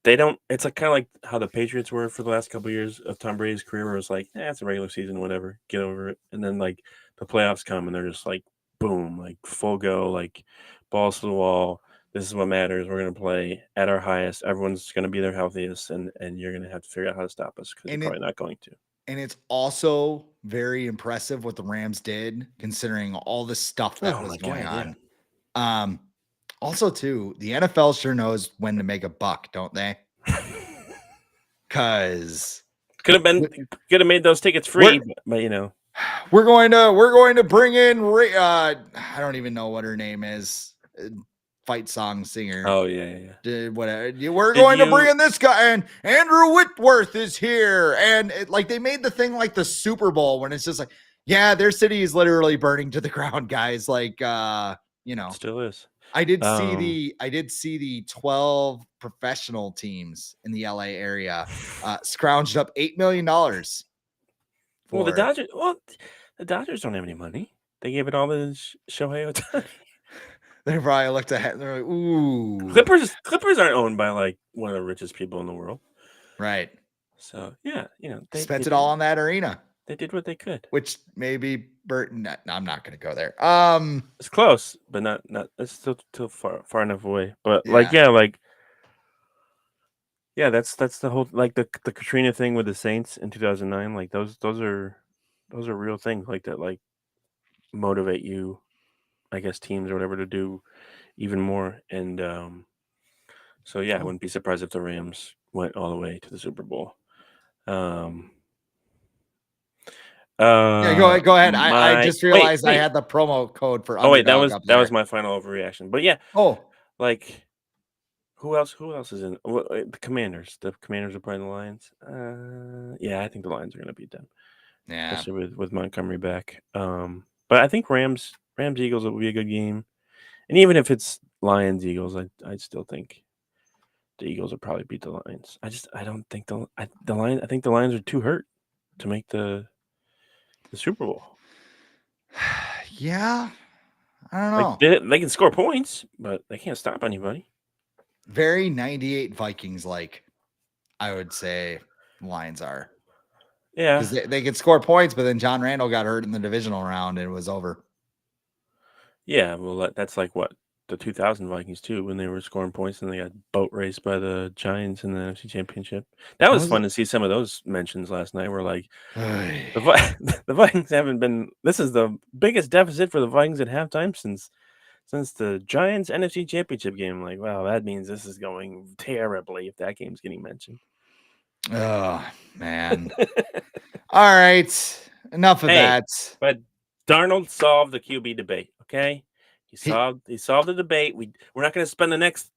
They don't. It's like kind of like how the Patriots were for the last couple of years of Tom Brady's career, where it's like, it's a regular season, whatever, get over it. And then like the playoffs come, and they're just like, boom, like full go, like balls to the wall. This is what matters. We're gonna play at our highest. Everyone's gonna be their healthiest, and you're gonna have to figure out how to stop us because you're probably not going to. And it's also very impressive what the Rams did, considering all the stuff that was going on. Yeah. Also, too, the NFL sure knows when to make a buck, don't they? Because could have made those tickets free, but we're going to bring in I don't even know what her name is, fight song singer. Oh yeah. Whatever. We're going to bring in this guy, and Andrew Whitworth is here, and they made the thing like the Super Bowl when it's just like, yeah, their city is literally burning to the ground, guys. Like, still is. I did see the 12 professional teams in the LA area scrounged up $8 million. Well, the Dodgers don't have any money. They gave it all to Shohei Ohtani. They probably looked ahead and they're like, ooh. Clippers aren't owned by like one of the richest people in the world. Right. So yeah, they spent it all on that arena. They did what they could. Which maybe Burton. No, I'm not going to go there. It's close, but not. It's still far enough away. But that's the whole like the Katrina thing with the Saints in 2009. Like those are real things like that. Like motivate you, I guess, teams or whatever to do even more. And so yeah, I wouldn't be surprised if the Rams went all the way to the Super Bowl. Yeah, go ahead. I just realized I had the promo code for Underdog. That was my final overreaction. But yeah. Like who else is in the Commanders? The Commanders are playing the Lions. Yeah, I think the Lions are going to beat them. Yeah. especially with Montgomery back. But I think Rams Eagles will be a good game, and even if it's Lions Eagles, I still think the Eagles will probably beat the Lions. I don't think the Lions. I think the Lions are too hurt to make the Super Bowl. Yeah. I don't Like know. they can score points, but they can't stop anybody. Very 98 Vikings like, I would say Lions are. Yeah, Because they could score points, but then John Randall got hurt in the divisional round and it was over. yeah. Well, that's like what the 2000 Vikings too, when they were scoring points and they got boat raced by the Giants in the NFC Championship. That What was was fun it? to see some of those mentions last night. Where like the Vikings haven't been. This is the biggest deficit for the Vikings at halftime since the Giants NFC Championship game. Like, wow, that means this is going terribly if that game's getting mentioned. Oh, man. All right. Enough of Hey, that. but Darnold solved the QB debate. Okay, he He, solved the debate. We're not going to spend the next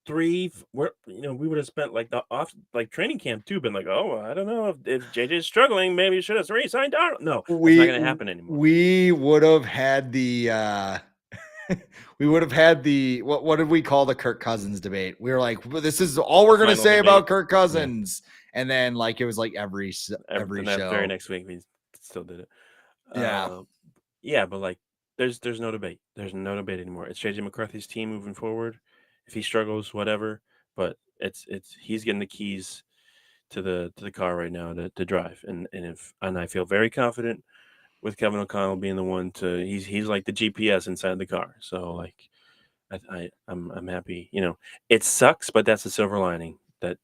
we would have spent like the off like training camp too. Been like, oh, I don't know if JJ's struggling, maybe you should have re-signed Darnold. No, that's not we going to happen anymore. we would have had the we would have had the what did we call the Kirk Cousins debate? We were like, well, this is all we're The gonna final say debate. about Kirk Yeah, Cousins, and then like it was like every the very show. next week we still did it. Yeah. Yeah, but like, there's no debate. There's no debate anymore. It's JJ McCarthy's team moving forward. If he struggles, whatever. But it's he's getting the keys to the car right now to drive, and I feel very confident with Kevin O'Connell being the one to he's like the GPS inside the car. So like I'm happy. It sucks, but that's the silver lining that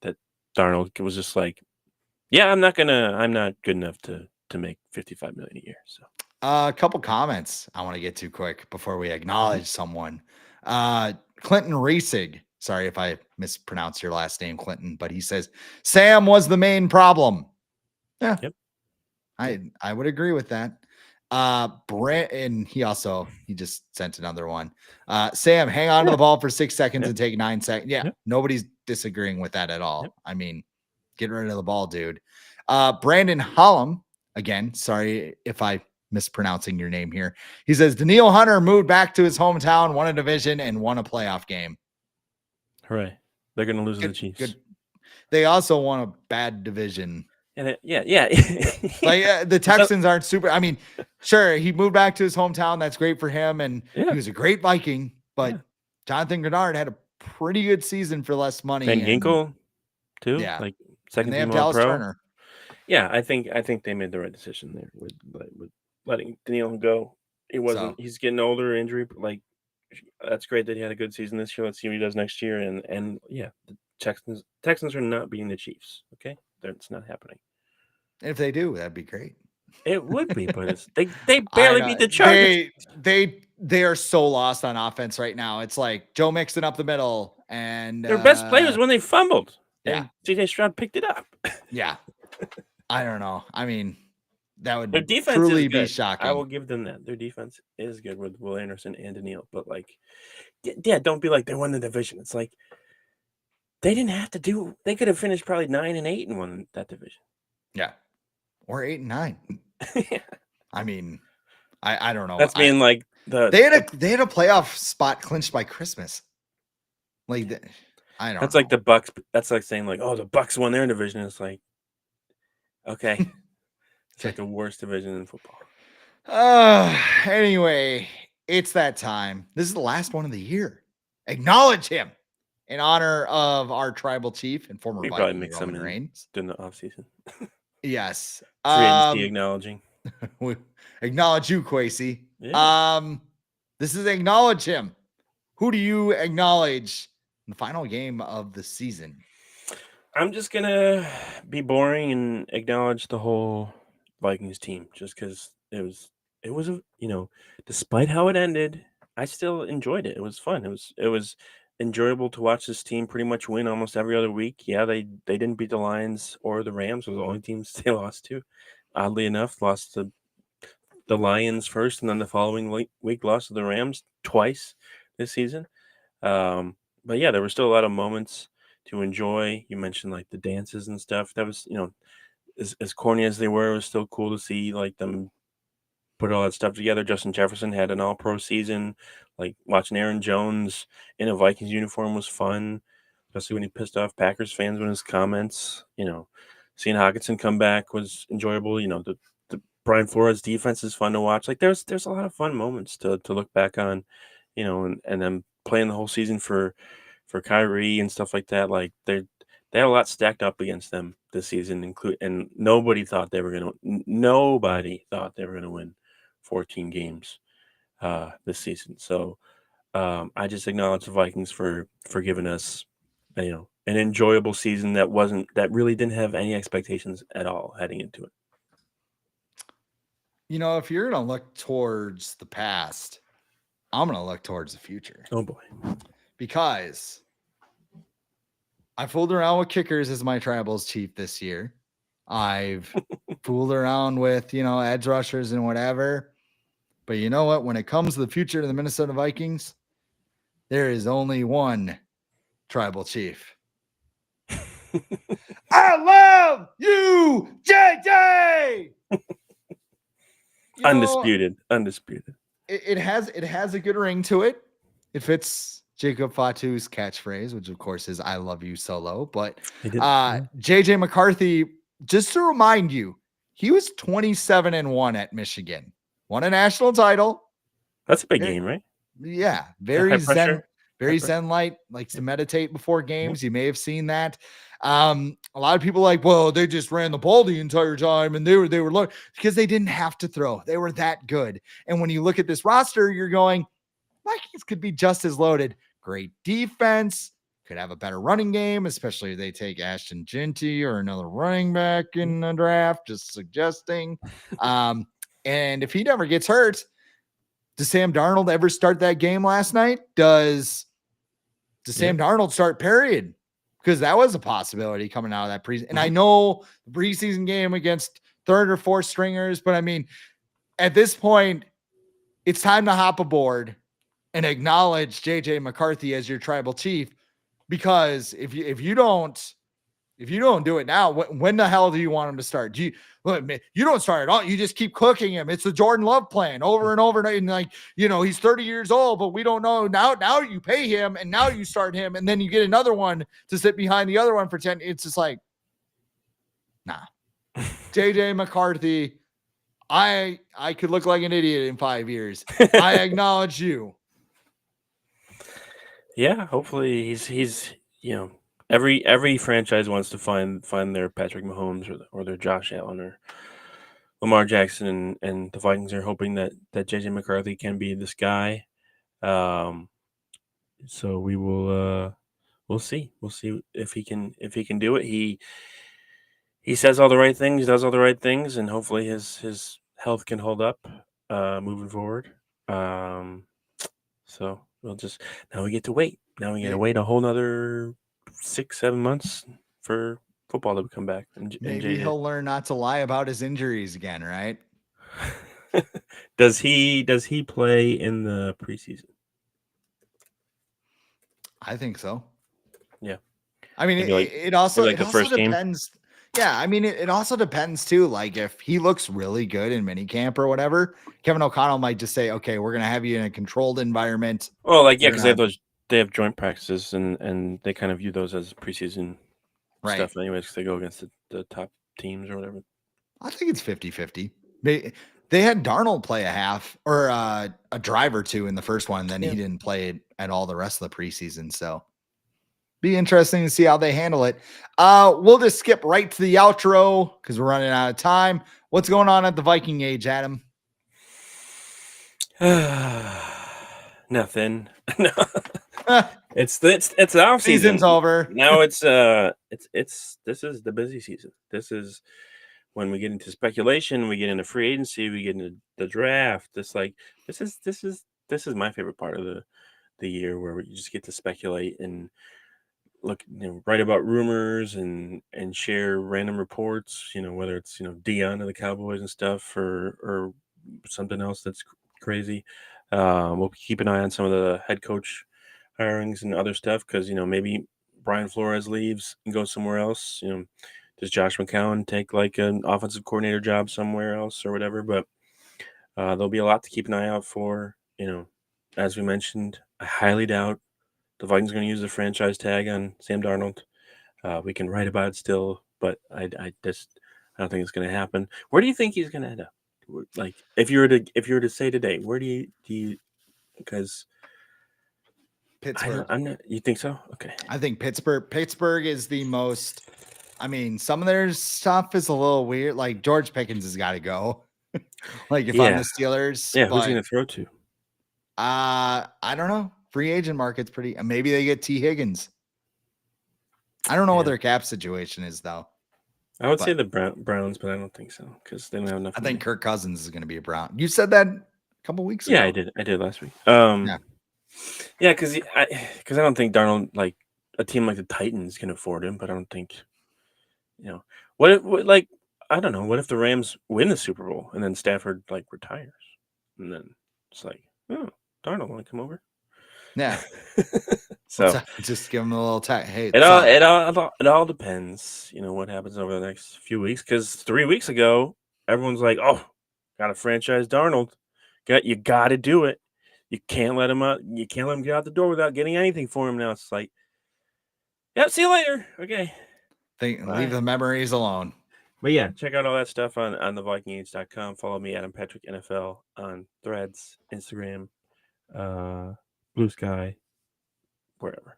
Darnold was just like, yeah, I'm not good enough to make 55 million a year. So A couple comments I want to get to quick before we Mhm. acknowledge someone. Clinton Reesig. Sorry if I mispronounce your last name, Clinton, but he says Sam was the main problem. Yeah, Yep. I would agree with that. Brent, and he just sent another one. Sam, hang on to Yeah. the ball for 6 seconds Yep. and take 9 seconds. Yeah, Yep. nobody's disagreeing with that at Yep. all. I mean, get rid of the ball, dude. Brandon Hollum, again, sorry if I mispronouncing your name here. He says Daniil Hunter moved back to his hometown, won a division, and won a playoff game. Hooray! They're gonna lose to the Good, Chiefs. good. They also won a bad division. And yeah. Like the So Texans aren't super. I mean, sure, he moved back to his hometown. That's great for him, and he yeah, was a great Viking. yeah. But Jonathan Grenard had a pretty good season for less money, Van and Ginkel too, yeah, like and second they have team All Dallas Pro. Turner. Yeah, I think they made the right decision there with letting Daniil go. So He's getting older, injury, but like that's great that he had a good season this year. Let's see what he does next year. And yeah, the Texans are not beating the Chiefs. Okay, it's not happening. if they do, that'd be great. It would be, but they I barely know beat the Chargers. they are so lost on offense right now. It's like Joe Mixon up the middle, and Their best play was when they fumbled, yeah, and CJ Stroud picked it up. yeah. I don't know. I mean, that Their would defense is truly be good. I will shocking. give them that. Their defense is good with Will Anderson and Daniil, but like, yeah, don't be like they won the division. It's like they didn't have to do. They could have finished probably 9-8 and won that division. Yeah, or 8 and 9. Yeah. I mean, I don't know. That's being like They had a playoff spot clinched by Christmas. Like I don't that's know. like the Bucks. That's like saying like, oh, the Bucks won their division. It's like, okay, it's like the worst division in football. Anyway, it's that time. This is the last one of the year. Acknowledge him in honor of our tribal chief and former We probably Viking mix them Roman in Reigns. during the offseason. Yes. Free agency acknowledging. We acknowledge you, Quasey. Yeah. This is acknowledge him. Who do you acknowledge in the final game of the season? I'm just gonna be boring and acknowledge the whole Vikings team, just because it was a despite how it ended, I still enjoyed it. It was fun. It was enjoyable to watch this team pretty much win almost every other week. Yeah, they didn't beat the Lions or the Rams. Those were the only teams they lost to. Oddly enough, lost to the Lions first, and then the following week lost to the Rams twice this season. But yeah, there were still a lot of moments to enjoy. You mentioned like the dances and stuff. That was as corny as they were, it was still cool to see like them put all that stuff together. Justin Jefferson had an All-Pro season. Like watching Aaron Jones in a Vikings uniform was fun, especially when he pissed off Packers fans with his comments. Seeing Hawkinson come back was enjoyable. The Brian Flores defense is fun to watch. Like there's a lot of fun moments to look back on, and then playing the whole season for Kyrie and stuff like that. Like they had a lot stacked up against them this season, and nobody thought they were gonna win 14 games this season. So I just acknowledge the Vikings for giving us an enjoyable season that really didn't have any expectations at all heading into it. If you're going to look towards the past, I'm going to look towards the future. Oh boy. Because I fooled around with kickers as my tribals chief this year. I've fooled around with, edge rushers and whatever. But you know what? When it comes to the future of the Minnesota Vikings, there is only one tribal chief. I love you, JJ. Undisputed. It has a good ring to it. It fits Jacob Fatu's catchphrase, which of course is "I love you, Solo." But JJ McCarthy, just to remind you, he was 27-1 at Michigan, won a national title. That's a big game, right? Yeah, very zen light, likes to meditate before games. You may have seen that. A lot of people like, well, they just ran the ball the entire time and they were low because they didn't have to throw. They were that good. And when you look at this roster, you're going, Vikings could be just as loaded. Great defense, could have a better running game, especially if they take Ashton Genty or another running back in the draft, just suggesting. And if he never gets hurt, does Sam Darnold ever start that game last night? Does Sam Darnold start, period? Because that was a possibility coming out of that preseason. And I know the preseason game against third or fourth stringers, but I mean, at this point, it's time to hop aboard and acknowledge JJ McCarthy as your tribal chief. Because if you don't do it now, when the hell do you want him to start? You don't start at all. You just keep cooking him. It's the Jordan Love plan over and over. And like, he's 30 years old, but we don't know. Now you pay him and now you start him. And then you get another one to sit behind the other one for 10. It's just like, nah. JJ McCarthy, I could look like an idiot in 5 years. I acknowledge you. Yeah, hopefully he's every franchise wants to find their Patrick Mahomes or their Josh Allen or Lamar Jackson, and the Vikings are hoping that JJ McCarthy can be this guy. So we will we'll see if he can do it. He says all the right things, does all the right things, and hopefully his health can hold up moving forward. So now we get to wait. Now we got to wait a whole nother 6-7 months for football to come back. And maybe he'll learn not to lie about his injuries again, right? Does he play in the preseason? I think so. Yeah. I mean, it also depends. Yeah, I mean, it also depends too. Like if he looks really good in minicamp or whatever, Kevin O'Connell might just say, "Okay, we're gonna have you in a controlled environment." Well, like because they have joint practices and they kind of view those as preseason stuff anyways because they go against the top teams or whatever. I think it's 50-50. They had Darnold play a half or a drive or two in the first one, and then he didn't play it at all the rest of the preseason. So be interesting to see how they handle it. We'll just skip right to the outro because we're running out of time. What's going on at the Viking age, Adam? Nothing. No. It's the off season. Season's over. Now this is the busy season. This is when we get into speculation, we get into free agency, we get into the draft. This is my favorite part of the year where you just get to speculate and look, write about rumors and share random reports, whether it's, Dion and the Cowboys and stuff or something else that's crazy. We'll keep an eye on some of the head coach hirings and other stuff because, maybe Brian Flores leaves and goes somewhere else. does Josh McCown take like an offensive coordinator job somewhere else or whatever? But there'll be a lot to keep an eye out for. As we mentioned, I highly doubt the Vikings are going to use the franchise tag on Sam Darnold. We can write about it still, but I don't think it's going to happen. Where do you think he's going to end up? Like, if you were to say today, where do you because Pittsburgh. I'm not. You think so? Okay. I think Pittsburgh is the most. I mean, some of their stuff is a little weird. Like George Pickens has got to go. Like if I'm the Steelers, Yeah. Who's but he going to throw to? I don't know. Free agent market's pretty. Maybe they get T. Higgins. I don't know what their cap situation is though. I would say the Browns, but I don't think so because they don't have enough. I think Kirk Cousins is going to be a Brown. You said that a couple weeks ago. Yeah, I did. I did last week. Yeah, because I don't think Darnold, like a team like the Titans, can afford him. But I don't think, what I don't know. What if the Rams win the Super Bowl and then Stafford like retires, and then it's like, oh, Darnold want to come over? Yeah. So just give him a little tag. Hey, it all depends. What happens over the next few weeks. Because 3 weeks ago, everyone's like, "Oh, got to franchise Darnold. You got to do it. You can't let him out. You can't let him get out the door without getting anything for him." Now it's like, "Yep, see you later." Okay, leave the memories alone. But yeah, check out all that stuff on thevikingage.com. Follow me, Adam Patrick NFL, on Threads, Instagram, Blue Sky, wherever.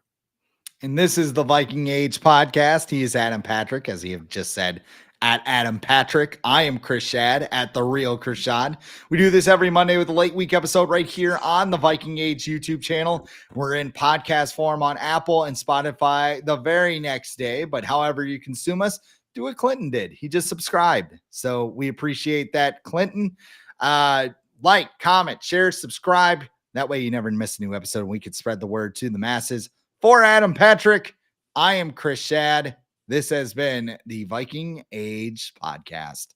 And this is the Viking Age podcast. He is Adam Patrick, as he have just said, at Adam Patrick. I am Chris Schad, at the real Chris Schad. We do this every Monday with a late week episode right here on the Viking Age YouTube channel. We're in podcast form on Apple and Spotify the very next day. But however you consume us, do what Clinton did. He just subscribed. So we appreciate that, Clinton. Like, comment, share, subscribe. That way you never miss a new episode and we could spread the word to the masses. For Adam Patrick, I am Chris Schad. This has been the Viking Age Podcast.